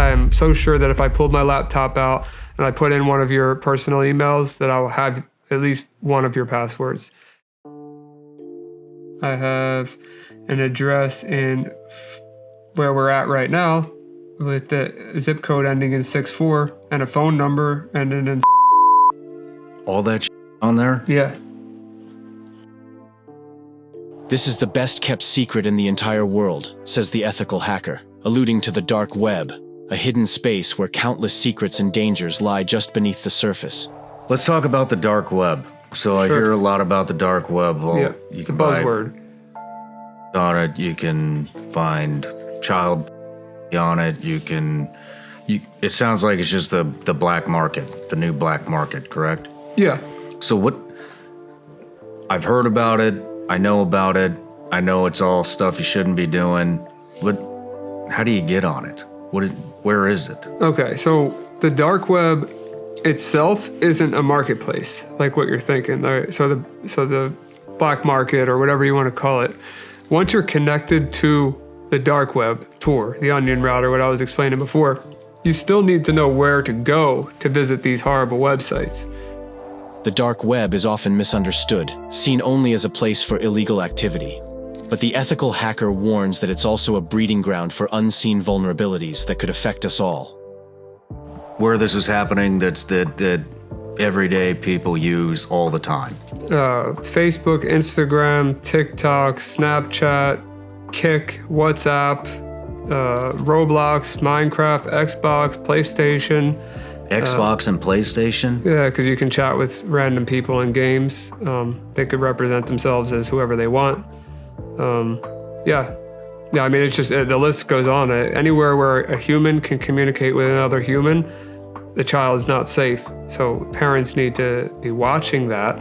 I'm so sure that if I pulled my laptop out and I put in one of your personal emails, that I'll have at least one of your passwords. I have an address in where we're at right now with the zip code ending in 64 and a phone number ending in... All that on there? Yeah. This is the best kept secret in the entire world, says the ethical hacker, alluding to the dark web, a hidden space where countless secrets and dangers lie just beneath the surface. Let's talk about the dark web. So I hear a lot about the dark web. Well, Yeah, it's a buzzword. On it, you can find child on it. It sounds like it's just the black market, the new black market, correct? Yeah. So what? I've heard about it. I know about it. I know it's all stuff you shouldn't be doing. But how do you get on it? Where is it? Okay, so the dark web itself isn't a marketplace like what you're thinking. All right, so the black market or whatever you want to call it. Once you're connected to the dark web, Tor, the onion router, what I was explaining before, you still need to know where to go to visit these horrible websites. The dark web is often misunderstood, seen only as a place for illegal activity. But the ethical hacker warns that it's also a breeding ground for unseen vulnerabilities that could affect us all. Where this is happening, that everyday people use all the time. Facebook, Instagram, TikTok, Snapchat, Kik, WhatsApp, Roblox, Minecraft, Xbox, PlayStation. Xbox and PlayStation? Yeah, because you can chat with random people in games. They could represent themselves as whoever they want. Yeah, I mean, it's just, the list goes on. Anywhere where a human can communicate with another human, the child is not safe. So parents need to be watching that.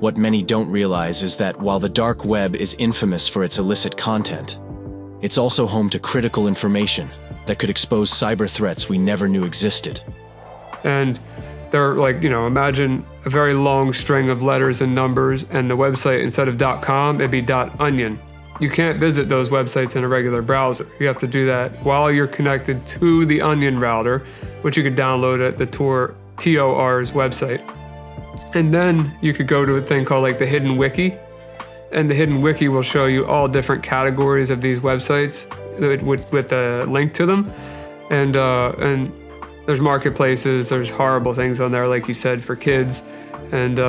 What many don't realize is that while the dark web is infamous for its illicit content, it's also home to critical information that could expose cyber threats we never knew existed. And they're like, imagine a very long string of letters and numbers, and the website, instead of .com, it'd be .onion. You can't visit those websites in a regular browser. You have to do that while you're connected to the onion router, which you could download at the TOR's website. And then you could go to a thing called like the Hidden Wiki, and the Hidden Wiki will show you all different categories of these websites with a link to them. And there's marketplaces, there's horrible things on there, like you said, for kids, and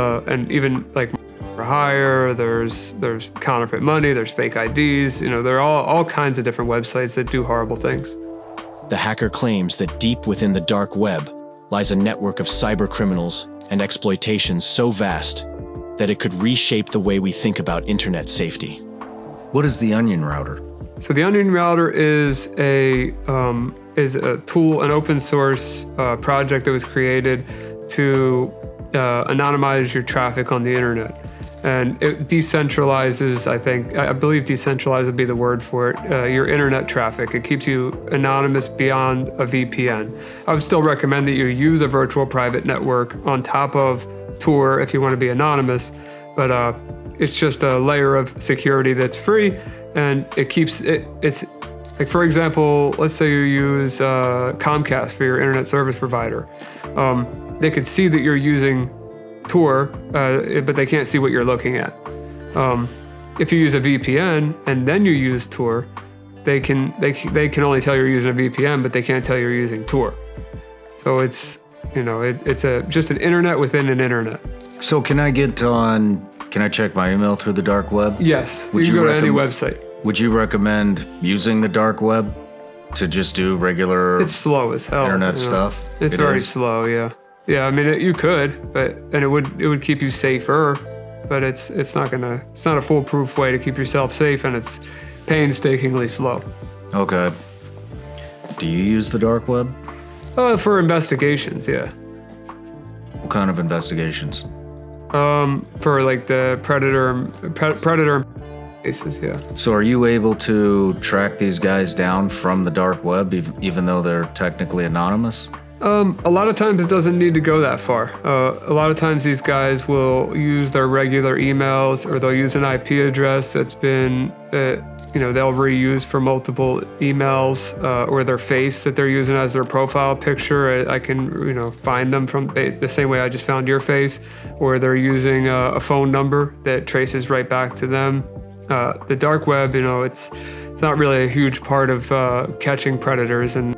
even like for hire, there's counterfeit money, there's fake IDs, there are all kinds of different websites that do horrible things. The hacker claims that deep within the dark web lies a network of cyber criminals and exploitation so vast that it could reshape the way we think about internet safety. What is the onion router? So the onion router is a tool, an open source project that was created to anonymize your traffic on the internet. And it decentralizes, I believe decentralize would be the word for it, your internet traffic. It keeps you anonymous beyond a VPN. I would still recommend that you use a virtual private network on top of Tor if you want to be anonymous, but it's just a layer of security that's free, and it keeps it's like, for example, let's say you use Comcast for your internet service provider. They could see that you're using Tor, but they can't see what you're looking at. If you use a VPN and then you use Tor, they can only tell you're using a VPN, but they can't tell you're using Tor. So it's just an internet within an internet. So can I check my email through the dark web? Yes, you can go to any website. Would you recommend using the dark web to just do regular It's slow as hell. internet stuff? It's very slow, yeah. Yeah, I mean, you could, and it would keep you safer, but it's not a foolproof way to keep yourself safe, and it's painstakingly slow. Okay. Do you use the dark web? For investigations, yeah. What kind of investigations? For like the predator cases, yeah. So are you able to track these guys down from the dark web, even though they're technically anonymous? A lot of times it doesn't need to go that far. A lot of times these guys will use their regular emails, or they'll use an IP address that's been, they'll reuse for multiple emails, or their face that they're using as their profile picture. I can, find them from the same way I just found your face, or they're using a phone number that traces right back to them. The dark web, it's not really a huge part of catching predators, and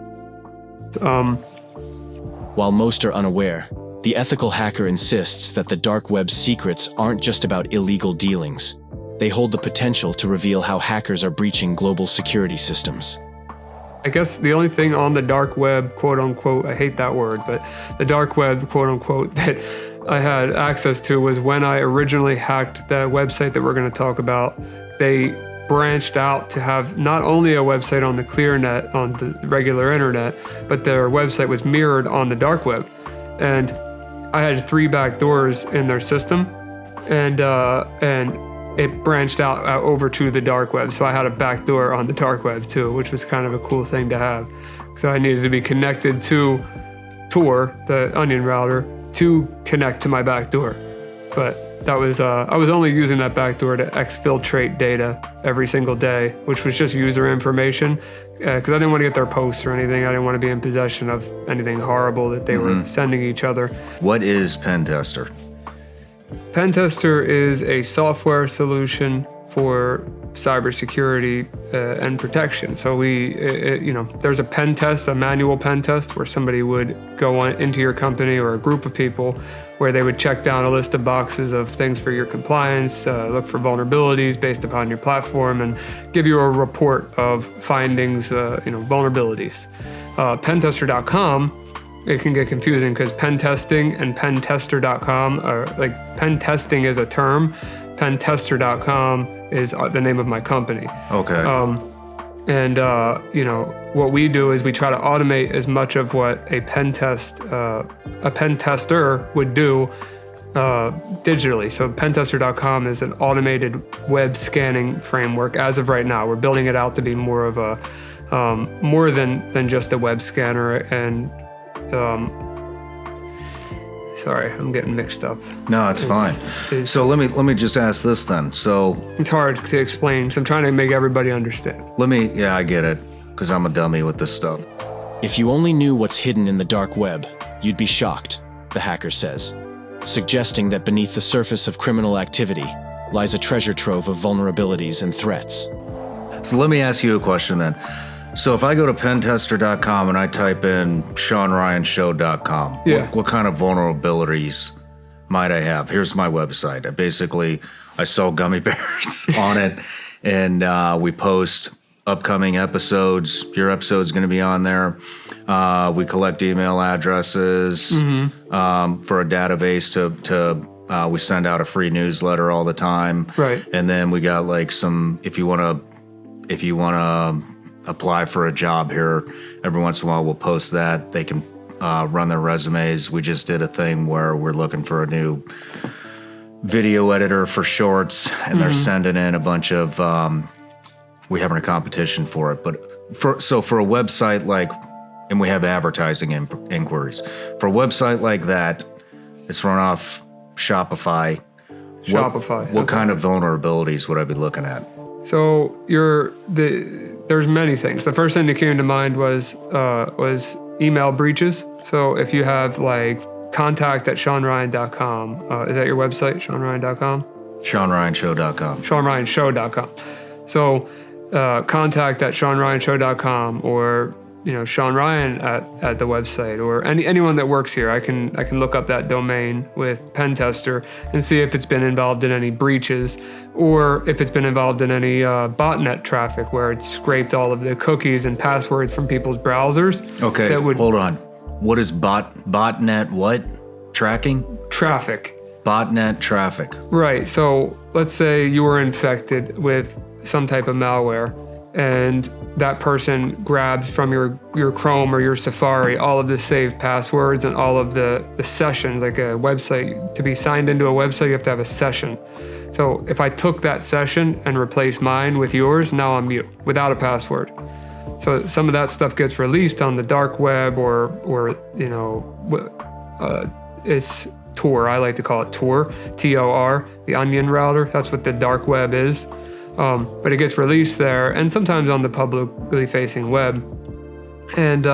While most are unaware, the ethical hacker insists that the dark web's secrets aren't just about illegal dealings. They hold the potential to reveal how hackers are breaching global security systems. I guess the only thing on the dark web, quote unquote, I hate that word, but the dark web, quote unquote, that I had access to was when I originally hacked the website that we're going to talk about. They branched out to have not only a website on the ClearNet, on the regular internet, but their website was mirrored on the dark web. And I had 3 backdoors in their system, and it branched out over to the dark web. So I had a backdoor on the dark web too, which was kind of a cool thing to have. So I needed to be connected to Tor, the onion router, to connect to my backdoor. But that was, I was only using that backdoor to exfiltrate data every single day, which was just user information, because I didn't want to get their posts or anything. I didn't want to be in possession of anything horrible that they were sending each other. What is Pentester? Pentester is a software solution for cybersecurity and protection. So there's a pen test, a manual pen test, where somebody would go into your company or a group of people, where they would check down a list of boxes of things for your compliance, look for vulnerabilities based upon your platform, and give you a report of findings, vulnerabilities. Pentester.com, it can get confusing because pen testing and pentester.com are like, pen testing is a term, pentester.com is the name of my company. Okay. What we do is we try to automate as much of what a pen tester would do digitally. So pentester.com is an automated web scanning framework. As of right now, we're building it out to be more of a more than just a web scanner. And sorry, I'm getting mixed up. No, it's fine. So let me just ask this then. So it's hard to explain, so I'm trying to make everybody understand. I get it, because I'm a dummy with this stuff. If you only knew what's hidden in the dark web, you'd be shocked, the hacker says, suggesting that beneath the surface of criminal activity lies a treasure trove of vulnerabilities and threats. So let me ask you a question then. So if I go to pentester.com and I type in SeanRyanShow.com, what kind of vulnerabilities might I have? Here's my website. I sell gummy bears on it, and we post upcoming episodes. Your episode's going to be on there. We collect email addresses for a database to we send out a free newsletter all the time. Right. And then we got like some, if you want to apply for a job here, every once in a while we'll post that. They can run their resumes. We just did a thing where we're looking for a new video editor for shorts, and they're sending in a bunch of, we're having a competition for it. But for a website like, and we have advertising inquiries. For a website like that, it's run off Shopify. What kind of vulnerabilities would I be looking at? So there's many things. The first thing that came to mind was email breaches. So if you have like contact@SeanRyan.com, is that your website, SeanRyan.com? SeanRyanShow.com. SeanRyanShow.com. So contact@SeanRyanShow.com, or Sean Ryan at the website, or anyone that works here. I can look up that domain with Pentester and see if it's been involved in any breaches, or if it's been involved in any botnet traffic where it's scraped all of the cookies and passwords from people's browsers. Okay, hold on. What is botnet? What? Tracking? Traffic. Botnet traffic. Right. So let's say you were infected with some type of malware, and that person grabs from your Chrome or your Safari all of the saved passwords and all of the sessions. Like a website, to be signed into a website, you have to have a session. So if I took that session and replaced mine with yours, now I'm you, without a password. So some of that stuff gets released on the dark web, or it's Tor. I like to call it Tor, Tor, the onion router. That's what the dark web is. But it gets released there, and sometimes on the publicly facing web. And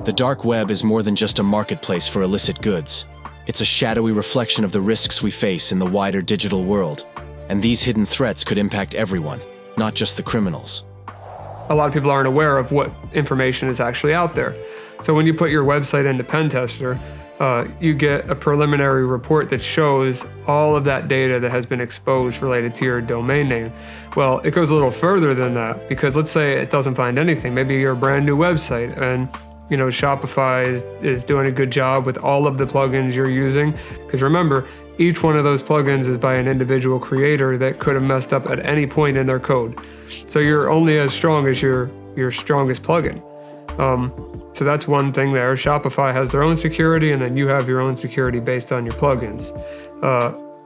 The dark web is more than just a marketplace for illicit goods. It's a shadowy reflection of the risks we face in the wider digital world. And these hidden threats could impact everyone, not just the criminals. a lot of people aren't aware of what information is actually out there. So when you put your website into Pentester, you get a preliminary report that shows all of that data that has been exposed related to your domain name. Well, it goes a little further than that, because let's say it doesn't find anything. Maybe you're a brand new website and Shopify is doing a good job with all of the plugins you're using. Because remember, each one of those plugins is by an individual creator that could have messed up at any point in their code. So you're only as strong as your strongest plugin. So that's one thing there. Shopify has their own security, and then you have your own security based on your plugins.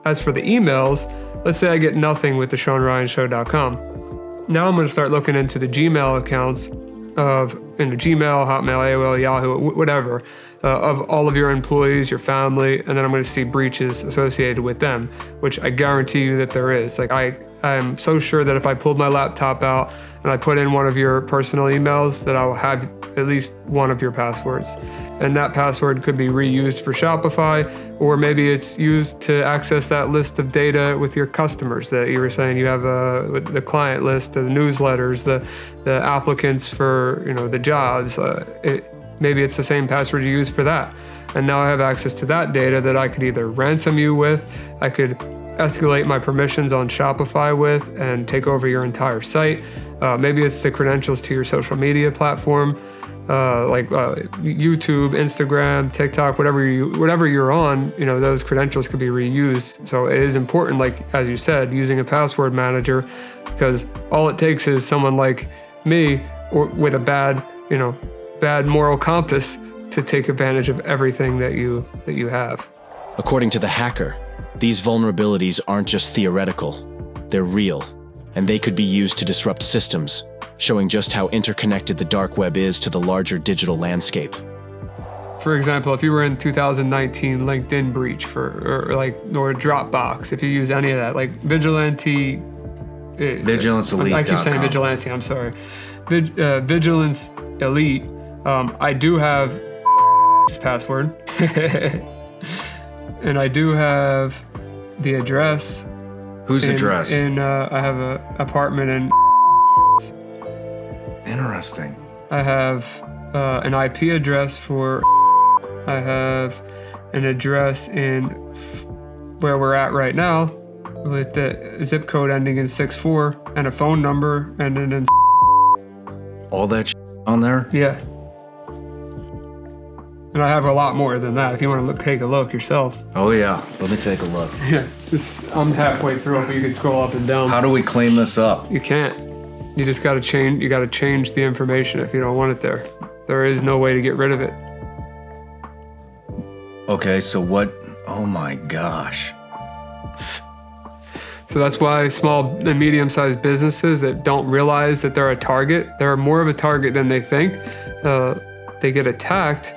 As for the emails, let's say I get nothing with the SeanRyanShow.com. Now I'm going to start looking into the Gmail accounts of Gmail, Hotmail, AOL, Yahoo, whatever, of all of your employees, your family, and then I'm going to see breaches associated with them, which I guarantee you that there is. Like I'm so sure that if I pulled my laptop out and I put in one of your personal emails, that I will have at least one of your passwords. And that password could be reused for Shopify, or maybe it's used to access that list of data with your customers that you were saying you have the client list, the newsletters, the applicants for the jobs. Maybe it's the same password you use for that. And now I have access to that data that I could either ransom you with, I could escalate my permissions on Shopify with, and take over your entire site. Maybe it's the credentials to your social media platform, like YouTube, Instagram, TikTok, whatever you're on. Those credentials could be reused. So it is important, like as you said, using a password manager, because all it takes is someone like me, or with a bad moral compass, to take advantage of everything that you have. According to the hacker, these vulnerabilities aren't just theoretical, they're real, and they could be used to disrupt systems, showing just how interconnected the dark web is to the larger digital landscape. For example, if you were in 2019 LinkedIn breach or Dropbox, if you use any of that, like Vigilance Elite. I keep saying Vigilante, I'm sorry. Vigilance Elite. I do have this password. And I do have the address. Whose address? I have an apartment in. Interesting. I have an IP address for. I have an address in where we're at right now, with the zip code ending in 64, and a phone number ending in. All that on there? Yeah. And I have a lot more than that if you want to take a look yourself. Oh yeah, let me take a look. Yeah, I'm halfway through it, but you can scroll up and down. How do we clean this up? You can't. You just got to change. You got to change the information if you don't want it there. There is no way to get rid of it. Okay, so what? Oh my gosh. So that's why small and medium-sized businesses that don't realize that they're a target, they're more of a target than they think. They get attacked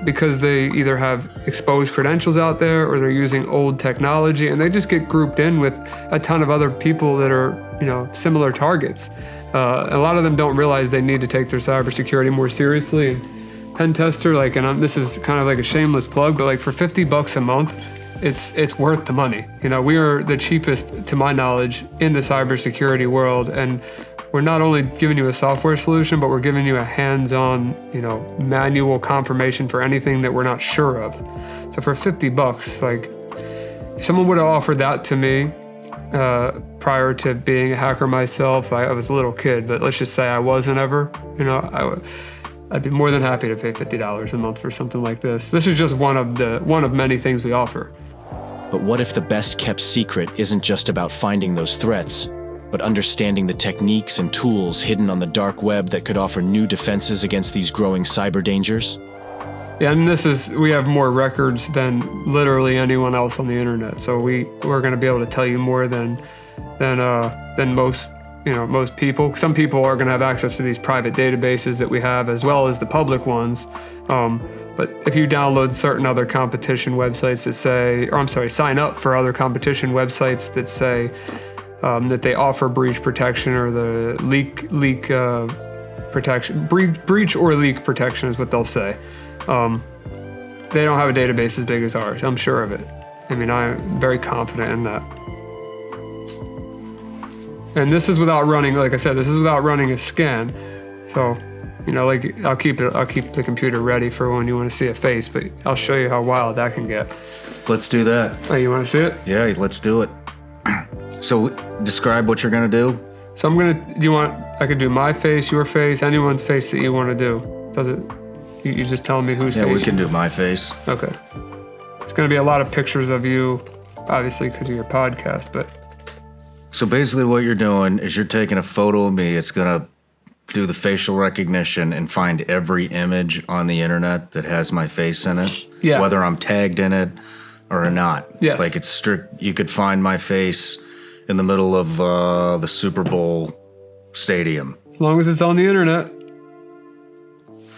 because they either have exposed credentials out there, or they're using old technology, and they just get grouped in with a ton of other people that are, similar targets. A lot of them don't realize they need to take their cybersecurity more seriously. And Pentester, this is kind of like a shameless plug, but for $50 a month, it's worth the money. We are the cheapest, to my knowledge, in the cybersecurity world, and we're not only giving you a software solution, but we're giving you a hands-on, manual confirmation for anything that we're not sure of. So for $50, if someone would have offered that to me prior to being a hacker myself, I was a little kid, but let's just say I wasn't ever, I'd be more than happy to pay $50 a month for something like this. This is just one of many things we offer. But what if the best-kept secret isn't just about finding those threats, but understanding the techniques and tools hidden on the dark web that could offer new defenses against these growing cyber dangers? Yeah, and we have more records than literally anyone else on the internet. So we're going to be able to tell you more than most most people. Some people are going to have access to these private databases that we have, as well as the public ones. But if you download certain other competition websites that say, sign up for other competition websites that say that they offer breach protection or the leak protection, breach or leak protection is what they'll say. They don't have a database as big as ours. I'm sure of it. I mean, I'm very confident in that. And this is without running, like I said, this is without running a scan. So, I'll keep the computer ready for when you want to see a face, but I'll show you how wild that can get. Let's do that. Oh, you want to see it? Yeah, let's do it. So describe what you're going to do. So I could do my face, your face, anyone's face that you want to do. Does it? You just tell me whose face. Yeah, we can do my face. Okay. It's going to be a lot of pictures of you, obviously because of your podcast, but. So basically what you're doing is you're taking a photo of me. It's going to do the facial recognition and find every image on the internet that has my face in it. Yeah. Whether I'm tagged in it or not. Yes. Like it's strict. You could find my face in the middle of the Super Bowl stadium. As long as it's on the internet.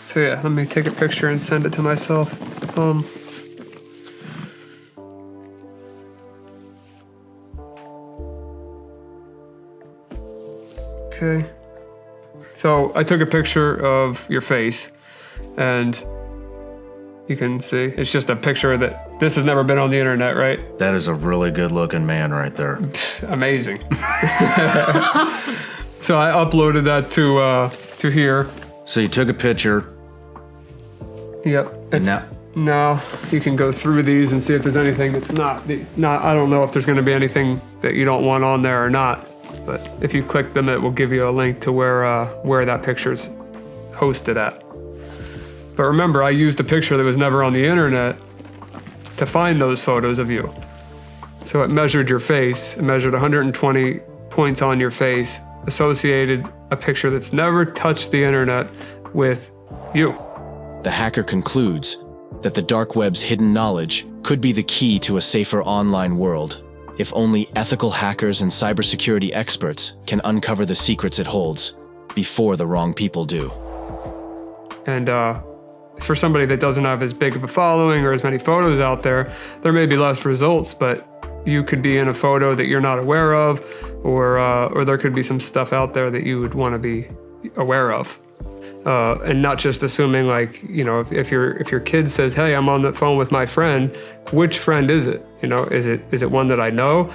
So yeah, let me take a picture and send it to myself. Okay. So I took a picture of your face, and you can see it's just a picture that this has never been on the internet, right? That is a really good looking man right there. Amazing. So I uploaded that to here. So you took a picture. Yep. And Now you can go through these and see if there's anything that's not. I don't know if there's going to be anything that you don't want on there or not. But if you click them, it will give you a link to where that picture's hosted at. But remember, I used a picture that was never on the internet to find those photos of you. So it measured your face. It measured 120 points on your face, associated a picture that's never touched the internet with you. The hacker concludes that the dark web's hidden knowledge could be the key to a safer online world, if only ethical hackers and cybersecurity experts can uncover the secrets it holds before the wrong people do. And for somebody that doesn't have as big of a following or as many photos out there, there may be less results, but you could be in a photo that you're not aware of, or there could be some stuff out there that you would want to be aware of. And not just assuming if your kid says, "Hey, I'm on the phone with my friend," which friend is it? Is it one that I know?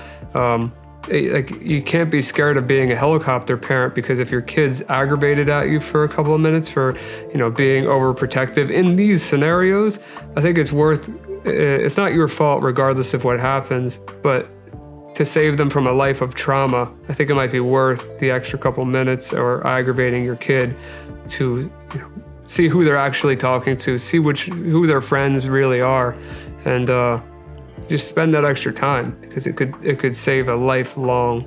You can't be scared of being a helicopter parent, because if your kid's aggravated at you for a couple of minutes for, being overprotective in these scenarios, I think it's not your fault regardless of what happens, but to save them from a life of trauma, I think it might be worth the extra couple minutes or aggravating your kid to see who they're actually talking to, see who their friends really are, and just spend that extra time, because it could save a lifelong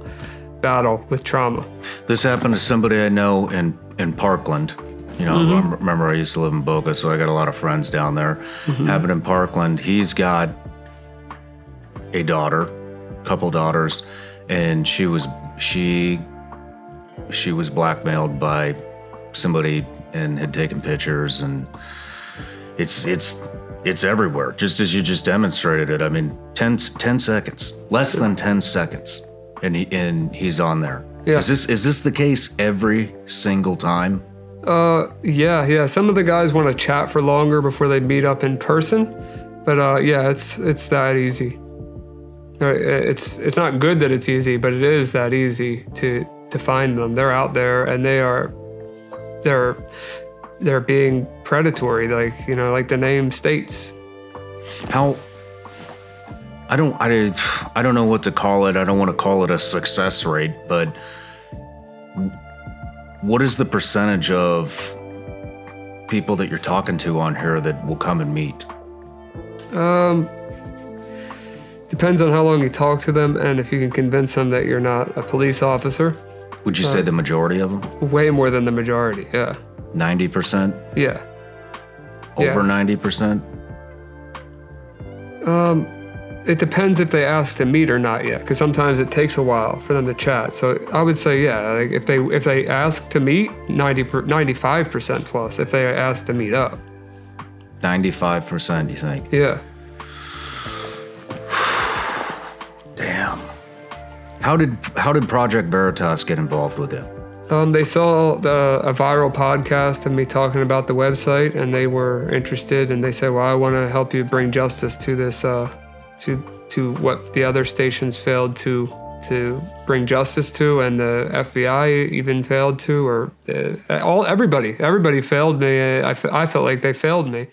battle with trauma. This happened to somebody I know in Parkland. Remember I used to live in Boca, so I got a lot of friends down there. Happened in Parkland. He's got a couple daughters, and she was blackmailed by somebody and had taken pictures, and it's everywhere, just as you just demonstrated it. I mean, 10 seconds, less than 10 seconds, and he's on there. Yeah. Is this the case every single time? Yeah. Some of the guys want to chat for longer before they meet up in person, but it's that easy. It's not good that it's easy, but it is that easy to find them. They're out there, and they're being predatory, like the name states. How? I don't know what to call it. I don't want to call it a success rate, but what is the percentage of people that you're talking to on here that will come and meet? Depends on how long you talk to them, and if you can convince them that you're not a police officer. Would you say the majority of them? Way more than the majority, yeah. 90%? Yeah. Over 90%? it depends if they ask to meet or not yet, because sometimes it takes a while for them to chat. So I would say, yeah, like if they ask to meet, 95% plus. If they ask to meet up, 95%, you think? yeah. Damn. How did Project Veritas get involved with it? They saw a viral podcast of me talking about the website, and they were interested. And they said, "Well, I want to help you bring justice to this, to what the other stations failed to bring justice to, and the FBI even failed to, or everybody failed me. I felt like they failed me."